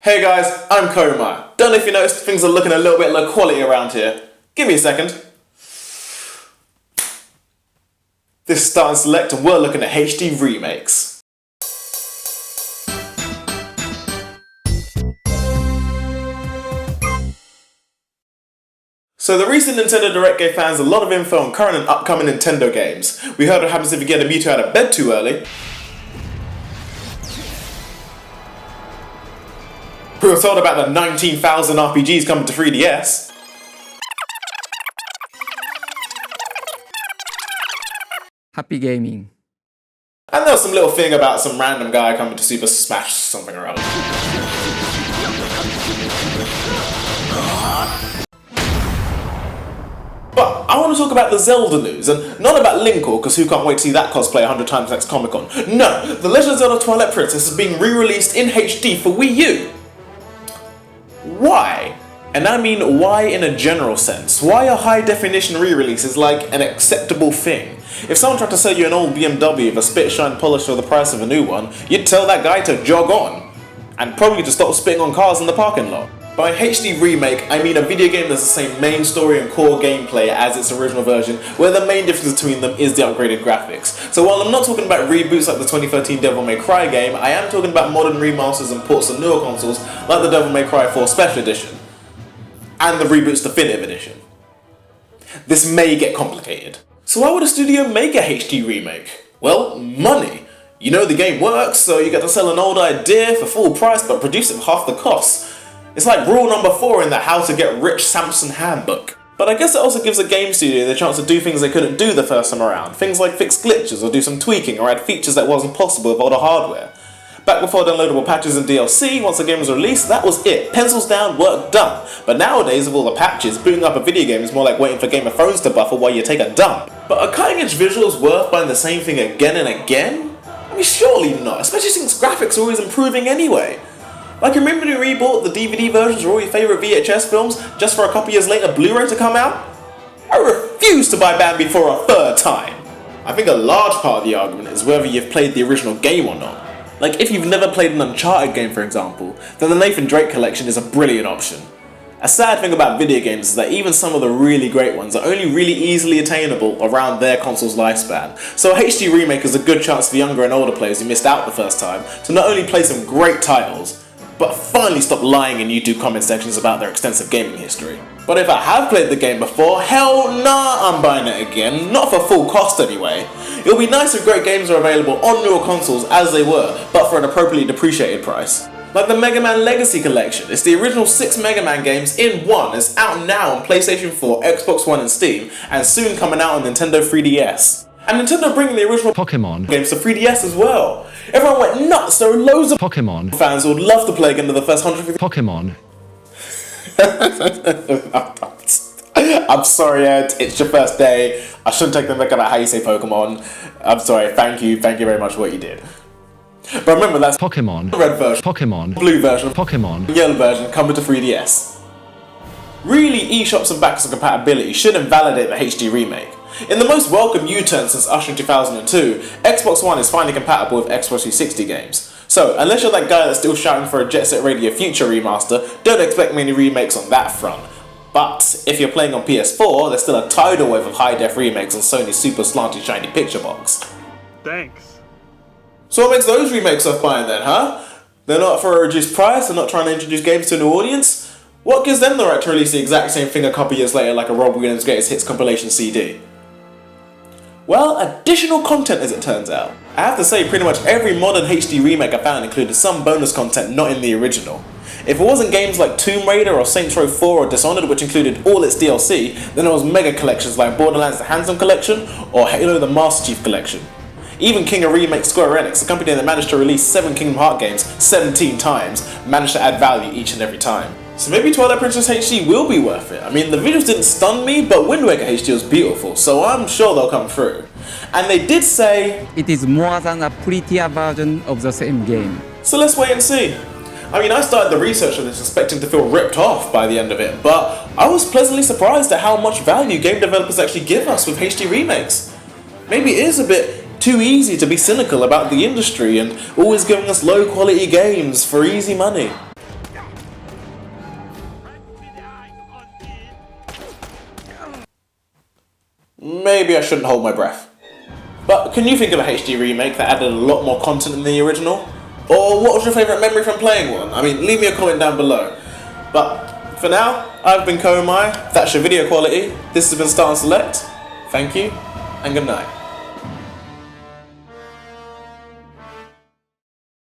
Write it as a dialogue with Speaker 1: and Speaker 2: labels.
Speaker 1: Hey guys, I'm Comire. Don't know if you noticed things are looking a little bit low quality around here. Give me a second. This is Start and Select and we're looking at HD remakes. So the recent Nintendo Direct gave fans a lot of info on current and upcoming Nintendo games. We heard what happens if you get a Mewtwo out of bed too early. We were told about the 19,000 RPGs coming to 3DS.
Speaker 2: Happy gaming.
Speaker 1: And there was some little thing about some random guy coming to Super Smash something or other. But I want to talk about the Zelda news, and not about Linkle, because who can't wait to see that cosplay 100 times next Comic Con. No, The Legend of Zelda Twilight Princess is being re-released in HD for Wii U. Why? And I mean why in a general sense. Why are high definition re-releases like an acceptable thing? If someone tried to sell you an old BMW with a spit shine polish for the price of a new one, you'd tell that guy to jog on. And probably to stop spitting on cars in the parking lot. By HD remake, I mean a video game that's the same main story and core gameplay as its original version, where the main difference between them is the upgraded graphics. So while I'm not talking about reboots like the 2013 Devil May Cry game, I am talking about modern remasters and ports on newer consoles like the Devil May Cry 4 Special Edition. And the reboot's Definitive Edition. This may get complicated. So why would a studio make a HD remake? Well, money. You know the game works, so you get to sell an old idea for full price but produce it for half the cost. It's like rule number 4 in the How to Get Rich Samson handbook. But I guess it also gives a game studio the chance to do things they couldn't do the first time around. Things like fix glitches or do some tweaking or add features that wasn't possible with older hardware. Back before downloadable patches and DLC, once the game was released, that was it. Pencils down, work done. But nowadays, with all the patches, booting up a video game is more like waiting for Game of Thrones to buffer while you take a dump. But are cutting edge visuals worth buying the same thing again and again? I mean, surely not, especially since graphics are always improving anyway. Like, remember when you rebought the DVD versions of all your favourite VHS films just for a couple years later Blu-ray to come out? I refuse to buy Bambi for a third time. I think a large part of the argument is whether you've played the original game or not. Like, if you've never played an Uncharted game, for example, then the Nathan Drake collection is a brilliant option. A sad thing about video games is that even some of the really great ones are only really easily attainable around their console's lifespan. So a HD remake is a good chance for younger and older players who missed out the first time to not only play some great titles, but finally stop lying in YouTube comment sections about their extensive gaming history. But if I have played the game before, hell nah, I'm buying it again, not for full cost anyway. It'll be nice if great games are available on newer consoles as they were, but for an appropriately depreciated price. Like the Mega Man Legacy Collection, it's the original 6 Mega Man games in one. It's out now on PlayStation 4, Xbox One and Steam, and soon coming out on Nintendo 3DS. And Nintendo bringing the original Pokemon games to 3DS as well. Everyone went nuts, there were loads of Pokemon fans who would love to play again to the first 150 Pokemon. I'm sorry Ed, it's your first day. I shouldn't take the mic about how you say Pokemon. I'm sorry, thank you very much for what you did. But remember that's Pokemon, red version, Pokemon, blue version, Pokemon, yellow version coming to 3DS. Really, eShops and backwards compatibility should invalidate the HD remake. In the most welcome U-turn since ushering 2002, Xbox One is finally compatible with Xbox 360 games. So, unless you're that guy that's still shouting for a Jet Set Radio Future remaster, don't expect many remakes on that front. But, if you're playing on PS4, there's still a tidal wave of high-def remakes on Sony's super slanty shiny picture box.
Speaker 3: Thanks.
Speaker 1: So what makes those remakes worth buying then, huh? They're not for a reduced price, they're not trying to introduce games to a new audience? What gives them the right to release the exact same thing a couple years later like a Rob Williams Greatest Hits compilation CD? Well, additional content as it turns out. I have to say pretty much every modern HD remake I found included some bonus content not in the original. If it wasn't games like Tomb Raider or Saints Row 4 or Dishonored which included all its DLC, then it was mega collections like Borderlands the Handsome Collection or Halo the Master Chief Collection. Even King of Remake Square Enix, the company that managed to release 7 Kingdom Hearts games 17 times, managed to add value each and every time. So maybe Twilight Princess HD will be worth it. I mean, the visuals didn't stun me, but Wind Waker HD was beautiful, so I'm sure they'll come through. And they did say
Speaker 2: It is more than a prettier version of the same game.
Speaker 1: So let's wait and see. I mean, I started the research on this expecting to feel ripped off by the end of it, but I was pleasantly surprised at how much value game developers actually give us with HD remakes. Maybe it is a bit too easy to be cynical about the industry and always giving us low quality games for easy money. maybe I shouldn't hold my breath. But can you think of a HD remake that added a lot more content than the original? Or what was your favourite memory from playing one? I mean, leave me a comment down below. But for now, I've been Comire, that's your video quality, this has been Start and Select, thank you, and good night.